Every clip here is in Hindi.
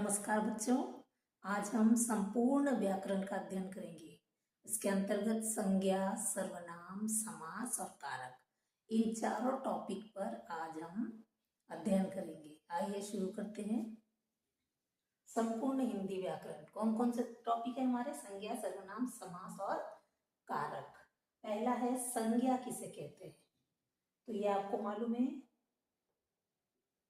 नमस्कार बच्चों। आज हम संपूर्ण व्याकरण का अध्ययन करेंगे। इसके अंतर्गत संज्ञा, सर्वनाम, समास और कारक, इन चारों टॉपिक पर आज हम अध्ययन करेंगे। आइए शुरू करते हैं। संपूर्ण हिंदी व्याकरण कौन कौन से टॉपिक है हमारे? संज्ञा, सर्वनाम, समास और कारक। पहला है संज्ञा किसे कहते हैं, तो ये आपको मालूम है,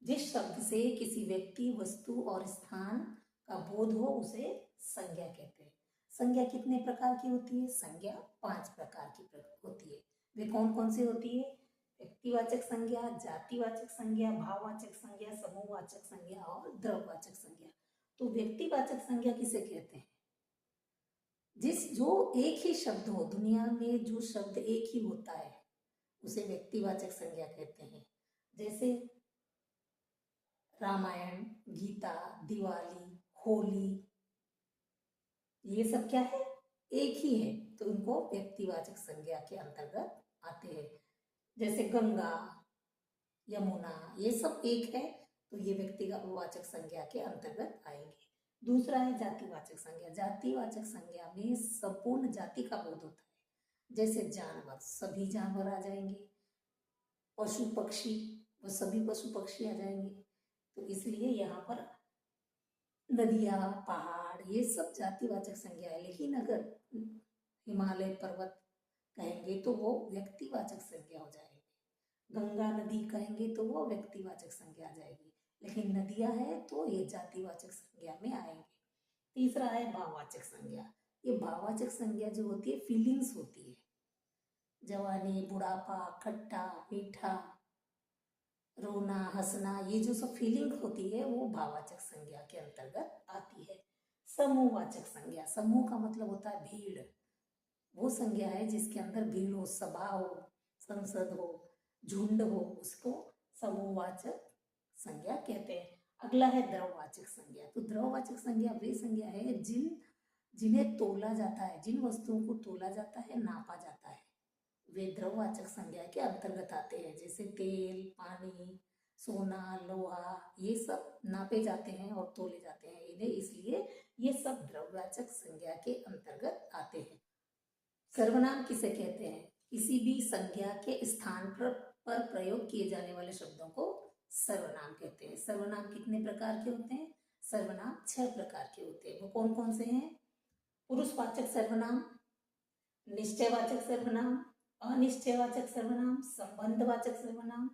जिस शब्द से किसी व्यक्ति, वस्तु और स्थान का बोध हो उसे संज्ञा कहते हैं। संज्ञा कितने प्रकार की होती है? संज्ञा 5 प्रकार की होती है। वे कौन कौन सी होती है? व्यक्तिवाचक संज्ञा, जातिवाचक संज्ञा, भाववाचक संज्ञा, समूहवाचक संज्ञा और द्रव्यवाचक संज्ञा। तो व्यक्तिवाचक संज्ञा किसे कहते हैं? जो एक ही शब्द हो, दुनिया में जो शब्द एक ही होता है उसे व्यक्तिवाचक संज्ञा कहते हैं। जैसे रामायण, गीता, दिवाली, होली, ये सब क्या है? एक ही है, तो इनको व्यक्तिवाचक संज्ञा के अंतर्गत आते हैं। जैसे गंगा, यमुना, ये सब एक है, तो ये व्यक्तिवाचक संज्ञा के अंतर्गत आएंगे। दूसरा है जातिवाचक संज्ञा। जातिवाचक संज्ञा में संपूर्ण जाति का बोध होता है। जैसे जानवर, सभी जानवर आ जाएंगे। पशु पक्षी, वो सभी पशु पक्षी आ जाएंगे। तो इसलिए यहाँ पर नदियाँ, पहाड़, ये सब जातिवाचक संज्ञा है। लेकिन अगर हिमालय पर्वत कहेंगे तो वो व्यक्तिवाचक संज्ञा हो जाएगी। गंगा नदी कहेंगे तो वो व्यक्तिवाचक संज्ञा आ जाएगी। लेकिन नदियाँ है तो ये जातिवाचक संज्ञा में आएंगे। तीसरा है भाववाचक संज्ञा। ये भाववाचक संज्ञा जो होती है, फीलिंग्स होती है। जवानी, बुढ़ापा, खट्टा, मीठा, रोना, हंसना, ये जो सब फीलिंग होती है वो भाववाचक संज्ञा के अंतर्गत आती है। समूहवाचक संज्ञा, समूह का मतलब होता है भीड़। वो संज्ञा है जिसके अंदर भीड़ हो, सभा हो, संसद हो, झुंड हो, उसको समूहवाचक संज्ञा कहते हैं। अगला है द्रव्यवाचक संज्ञा। तो द्रव्यवाचक संज्ञा वे संज्ञा है जिन्हें तोला जाता है, जिन वस्तुओं को तोला जाता है, नापा जाता है, वे द्रव्यवाचक संज्ञा के अंतर्गत आते हैं। जैसे तेल, पानी, सोना, लोहा, ये सब नापे जाते हैं और तोले जाते हैं इन्हें, इसलिए ये सब द्रव्यवाचक संज्ञा के अंतर्गत आते हैं। सर्वनाम किसे कहते हैं? किसी भी संज्ञा के स्थान पर प्रयोग किए जाने वाले शब्दों को सर्वनाम कहते हैं। सर्वनाम कितने प्रकार के होते हैं? सर्वनाम 6 प्रकार के होते हैं। वो कौन कौन से हैं? पुरुषवाचक सर्वनाम, निश्चयवाचक सर्वनाम, अनिश्चयवाचक सर्वनाम, संबंधवाचक सर्वनाम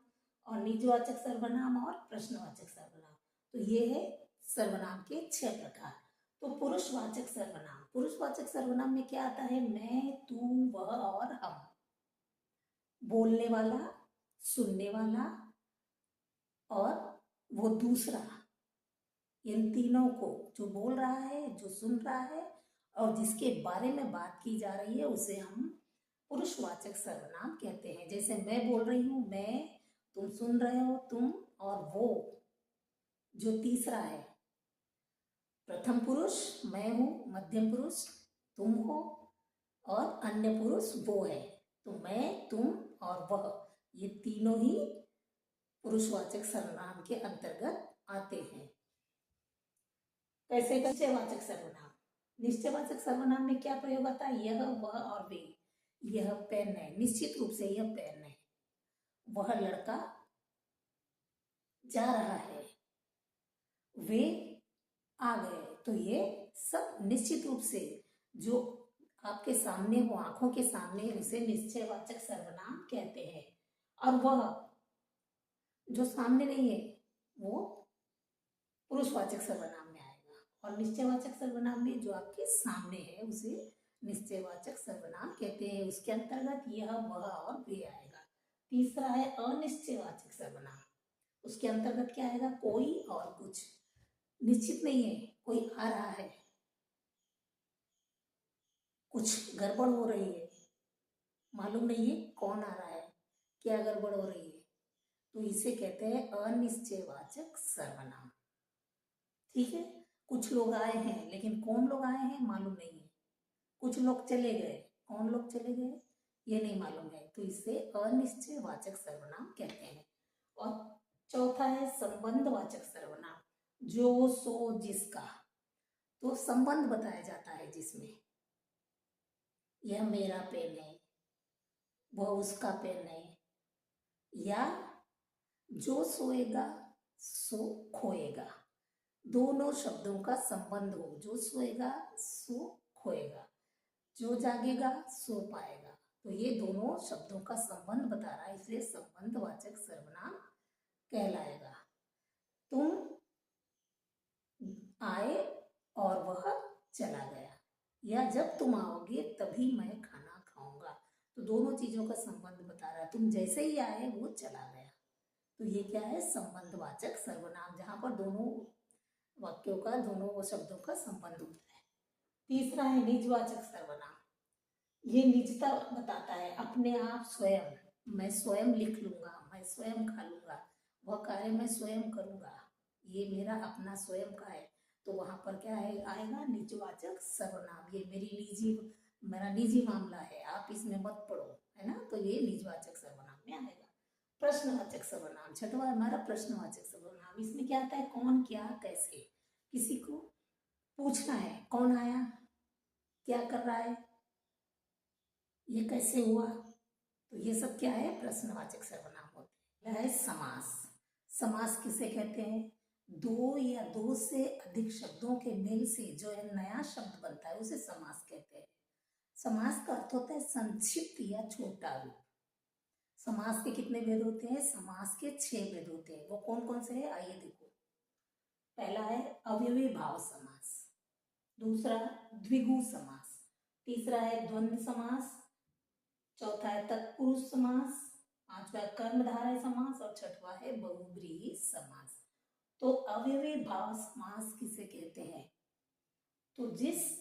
और निजवाचक सर्वनाम और प्रश्नवाचक सर्वनाम। तो ये है सर्वनाम के 6 प्रकार। तो पुरुषवाचक सर्वनाम, पुरुषवाचक सर्वनाम में क्या आता है? मैं, तू, वह और हम। बोलने वाला, सुनने वाला और वो दूसरा, इन तीनों को, जो बोल रहा है, जो सुन रहा है और जिसके बारे में बात की जा रही है, उसे हम पुरुषवाचक सर्वनाम कहते हैं। जैसे मैं बोल रही हूँ, मैं, तुम सुन रहे हो, तुम, और वो जो तीसरा है, प्रथम पुरुष मैं हूँ, मध्यम पुरुष तुम हो और अन्य पुरुष वो है। तो मैं, तुम और वह, ये तीनों ही पुरुषवाचक सर्वनाम के अंतर्गत आते हैं। कैसे? निश्चयवाचक सर्वनाम। निश्चयवाचक सर्वनाम में क्या प्रयोग आता है? यह, वह और वे। यह पेन है, निश्चित रूप से यह पेन है। वह लड़का जा रहा है, वे आ गए। तो ये सब निश्चित रूप से जो आपके सामने हो, आंखों के सामने, उसे निश्चयवाचक सर्वनाम कहते हैं। और वह जो सामने नहीं है वो पुरुषवाचक सर्वनाम में आएगा। और निश्चयवाचक सर्वनाम में जो आपके सामने है उसे निश्चयवाचक सर्वनाम कहते हैं। उसके अंतर्गत यह, वह और वे आएगा। तीसरा है अनिश्चयवाचक सर्वनाम। उसके अंतर्गत क्या आएगा? कोई और कुछ। निश्चित नहीं है, कोई आ रहा है, कुछ गड़बड़ हो रही है, मालूम नहीं है कौन आ रहा है, क्या गड़बड़ हो रही है, तो इसे कहते हैं अनिश्चयवाचक सर्वनाम। ठीक है, कुछ लोग आए हैं लेकिन कौन लोग आए हैं मालूम नहीं है, कुछ लोग चले गए, कौन लोग चले गए ये नहीं मालूम है, तो इसे अनिश्चयवाचक सर्वनाम कहते हैं। और चौथा है संबंधवाचक सर्वनाम। जो सो जिसका, तो संबंध बताया जाता है जिसमें यह मेरा पेन है, वह उसका पेन है, या जो सोएगा सो खोएगा, दोनों शब्दों का संबंध हो। जो सोएगा सो खोएगा, जो जागेगा सो पाएगा। तो ये दोनों शब्दों का संबंध बता रहा है, इसलिए संबंधवाचक सर्वनाम कहलाएगा। तुम आए और वह चला गया, या जब तुम आओगे तभी मैं खाना खाऊंगा। तो दोनों चीजों का संबंध बता रहा है। तुम जैसे ही आए वो चला गया, तो ये क्या है? संबंधवाचक सर्वनाम, जहां पर दोनों वाक्यों का, दोनों शब्दों का संबंध होता है। तीसरा है निजवाचक सर्वनाम। ये निजता बताता है, अपने आप, स्वयं। मैं स्वयं लिख लूंगा, मैं स्वयं खा लूंगा, वह कार्य मैं स्वयं करूंगा, ये मेरा अपना स्वयं का है। तो वहां पर क्या है आएगा? निजवाचक सर्वनाम। ये मेरा निजी मामला है, आप इसमें मत पड़ो, है ना। तो ये निजवाचक सर्वनाम में आएगा। प्रश्नवाचक सर्वनाम, छठवा हमारा प्रश्नवाचक सर्वनाम। इसमें क्या आता है? कौन, क्या, कैसे। किसी को पूछना है, कौन आया, क्या कर रहा है, ये कैसे हुआ। तो ये सब क्या है? प्रश्नवाचक सर्वनाम होते हैं। है समास। समास किसे कहते हैं? दो या दो से अधिक शब्दों के मेल से जो एक नया शब्द बनता है उसे समास कहते हैं। समास का अर्थ होता है संक्षिप्त या छोटा रूप। समास के कितने भेद होते हैं? समास के 6 भेद होते हैं। वो कौन कौन से हैं? आइए देखो। पहला है अवयवी भाव समास, दूसरा द्विगु समास, तीसरा है द्वंद्व समास, चौथा है तत्पुरुष समास, पांचवा कर्मधारय समास और छठवा है बहुब्रीहि समास। तो अव्ययी भाव समास किसे कहते हैं? तो जिस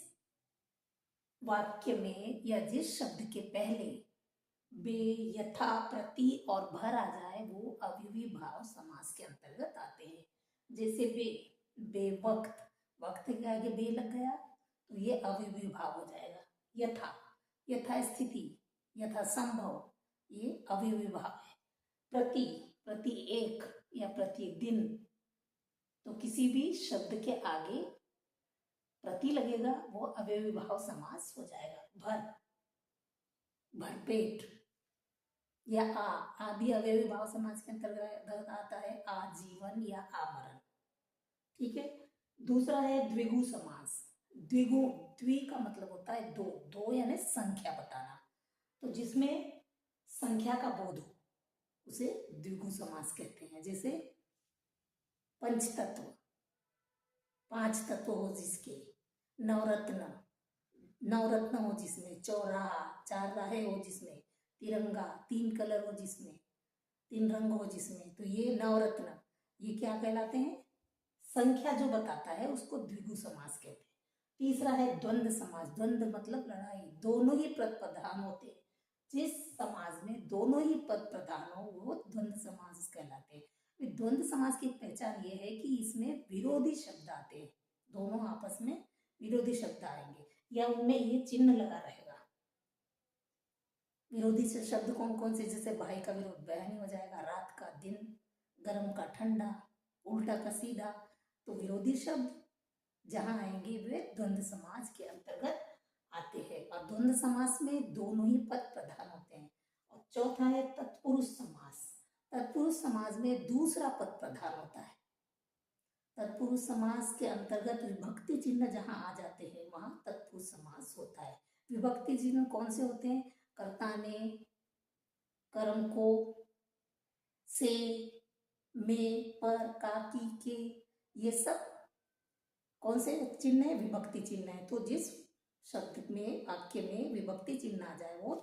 वाक्य में या जिस शब्द के पहले बे, यथा, प्रति और भर आ जाए वो अव्ययी भाव समास के अंतर्गत आते हैं। जैसे बेवक्त, वक्त के आगे बे लग गया तो ये अव्ययी भाव हो जाएगा। यथा, यथा स्थिति, यथा संभव, ये अव्ययी भाव है। प्रति, प्रति एक या प्रतिदिन, तो किसी भी शब्द के आगे प्रति लगेगा वो अव्ययी भाव समास हो जाएगा। भर, भरपेट, या आ भी अव्ययी भाव समास के अंतर्गत आता है। आजीवन या आमरण, ठीक है। दूसरा है द्विगु समास। द्विगु, द्वि का मतलब होता है दो, दो यानी संख्या बताना। तो जिसमें संख्या का बोध हो उसे द्विगु समास कहते हैं। जैसे पंचतत्व, 5 तत्व हो जिसके, नवरत्न, नवरत्न हो जिसमें, चौराहा, 4 राहें हो जिसमें, तिरंगा, 3 कलर हो जिसमें, 3 रंग हो जिसमें, तो ये नवरत्न, ये क्या कहलाते हैं? संख्या जो बताता है उसको द्विगु समास कहते हैं। तीसरा है द्वंद्व समास। द्वंद्व मतलब लड़ाई, दोनों ही पद प्रधान होते हैं। जिस समाज में दोनों ही पद प्रधान हो वो द्वंद्व समास कहलाते हैं। द्वंद्व समास की पहचान ये है कि इसमें विरोधी शब्द आते हैं, दोनों आपस में विरोधी शब्द आएंगे या उनमें ये चिन्ह लगा रहेगा। विरोधी से शब्द कौन कौन से? जैसे भाई का विरोध बहन हो जाएगा, रात का दिन, गर्म का ठंडा, उल्टा का सीधा। तो विरोधी शब्द जहां आएंगे वे द्वंद्व समास के अंतर्गत आते हैं। और द्वंद्व समास में दोनों ही पद प्रधान होते हैं। और चौथा है तत्पुरुष समास। तत्पुरुष समास में दूसरा पद प्रधान होता है। तत्पुरुष समास के अंतर्गत विभक्ति चिन्ह जहां आ जाते हैं वहां तत्पुरुष समास होता है। विभक्ति चिन्ह कौन से होते हैं? कर्ता ने, कर्म को, से, में, पर, का, की, के, ये सब कौन से चिन्ह है? विभक्ति चिन्ह है। तो जिस शब्द में, वाक्य में विभक्ति चिन्ह आ जाए वो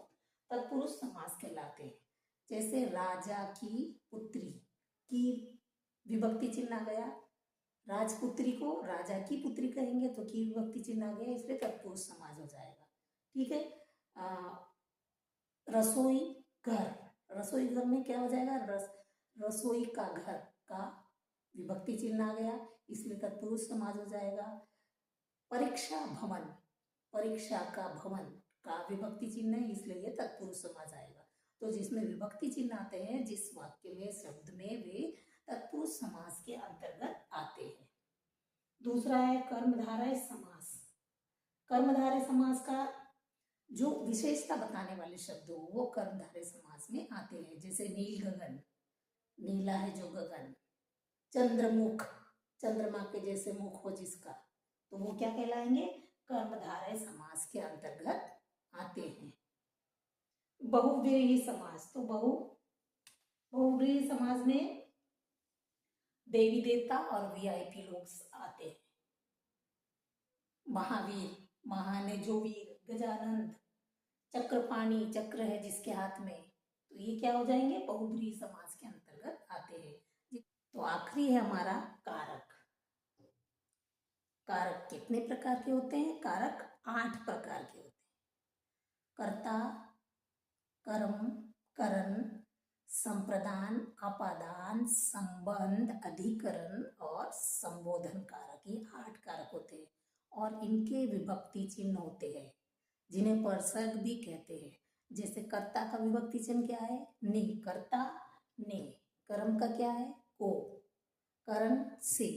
तत्पुरुष समास कहलाते हैं। जैसे राजा की पुत्री की विभक्ति चिन्ह आ गया, राजपुत्री को राजा की पुत्री कहेंगे तो की विभक्ति चिन्ह आ गया, इसलिए तत्पुरुष समास हो जाएगा। ठीक है। रसोई घर, रसोई घर में क्या हो जाएगा? रसोई का घर का विभक्ति चिन्ह आ गया, इसलिए तत्पुरुष समास हो जाएगा। परीक्षा भवन, परीक्षा का भवन का विभक्ति चिन्ह है, इसलिए ये तत्पुरुष समास आएगा। तो जिसमें विभक्ति चिन्ह आते हैं जिस वाक्य में, शब्द में, वे तत्पुरुष समास के अंतर्गत आते हैं। दूसरा है कर्मधारय समास। कर्मधारय समास का जो विशेषता बताने वाले शब्द हो वो कर्मधारय समास में आते हैं। जैसे नील गगन, नीला है जो गगन। चंद्रमुख, चंद्रमा के जैसे मुख हो जिसका, तो वो क्या कहलाएंगे? कर्मधारय समास के अंतर्गत आते हैं। बहुव्रीहि समास, तो बहुव्रीहि समास में देवी देवता और वीआईपी लोग आते हैं। महावीर, महान है जो वीर। गजानंद, चक्रपाणी, चक्र है जिसके हाथ में, तो ये क्या हो जाएंगे? बहुव्रीहि समास के अंतर्गत आते हैं। तो आखिरी है हमारा कारक। कारक कितने प्रकार के होते हैं? कारक 8 प्रकार के होते हैं। कर्ता, कर्म, करण, संप्रदान, अपादान, संबंध, अधिकरण और संबोधन कारक, ये 8 कारक होते हैं। और इनके विभक्ति चिन्ह होते हैं जिन्हें परसर्ग भी कहते हैं। जैसे कर्ता का विभक्ति चिन्ह क्या है? ने, कर्ता ने। कर्म का क्या है? को। करण से।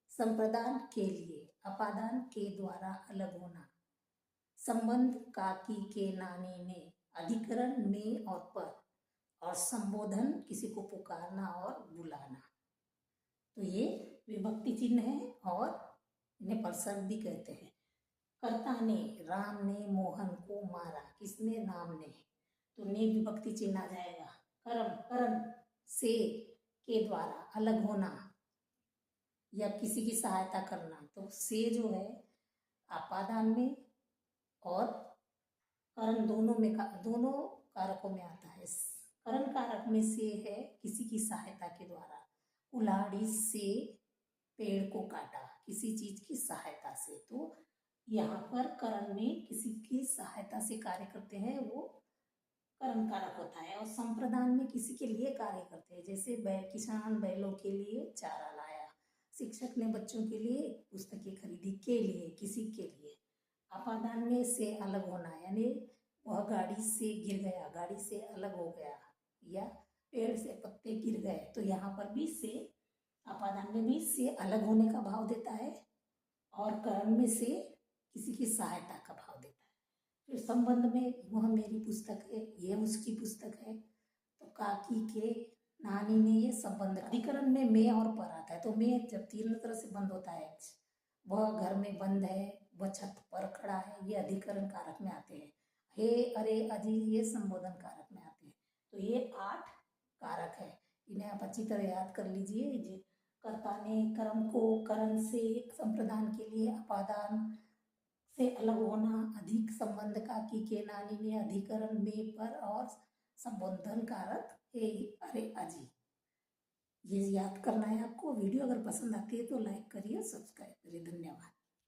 संप्रदान के लिए। अपादान के द्वारा अलग होना। संबंध का, की, के, नानी, ने। अधिकरण में और पर। और संबोधन किसी को पुकारना और बुलाना। तो ये विभक्ति चिन्ह है और इन्हें परसर्ग भी कहते हैं। कर्ता ने, राम ने मोहन को मारा। किसने? राम ने। तो ने विभक्ति चिन्ह आ जाएगा। कर्म, करण से, के द्वारा अलग होना या किसी की सहायता करना, तो से जो है अपादान में और करण दोनों में दोनों कारकों में आता है। करण कारक में से है किसी की सहायता के द्वारा। कुल्हाड़ी से पेड़ को काटा, किसी चीज की सहायता से। तो यहाँ पर करण में किसी की सहायता से कार्य करते हैं, वो करण कारक होता है। और संप्रदान में किसी के लिए कार्य करते हैं। जैसे किसान बैलों के लिए चारा लाया, शिक्षक ने बच्चों के लिए पुस्तकें खरीदी, के लिए, किसी के लिए। अपादान में से अलग होना, यानी वह गाड़ी से गिर गया, गाड़ी से अलग हो गया, या पेड़ से पत्ते गिर गए, तो यहाँ पर भी से, अपादान में भी से अलग होने का भाव देता है और करण में से किसी की सहायता का भाव देता है। फिर संबंध में वह मेरी पुस्तक है, ये उसकी पुस्तक है। तो काकी के, नानी ने, ये संबंध। अधिकरण में मैं और पर आता है। तो मैं जब तीनों तरह से बंद होता है, वह घर में बंद है, वह छत पर खड़ा है, ये अधिकरण कारक में आते हैं। हे, अरे, अजी, ये संबोधन कारक में आते हैं। तो ये 8 कारक है, इन्हें आप अच्छी तरह याद कर लीजिए। कर्ता ने, कर्म को, करण से, संप्रदान के लिए, अपादान से अलग होना, अधिक संबंध का, की, के, नानी ने, अधिकरण में, पर और संबोधन कारक हे, अरे, अजी। ये याद करना है आपको। वीडियो अगर पसंद आती है तो लाइक करिए, सब्सक्राइब करिए। धन्यवाद।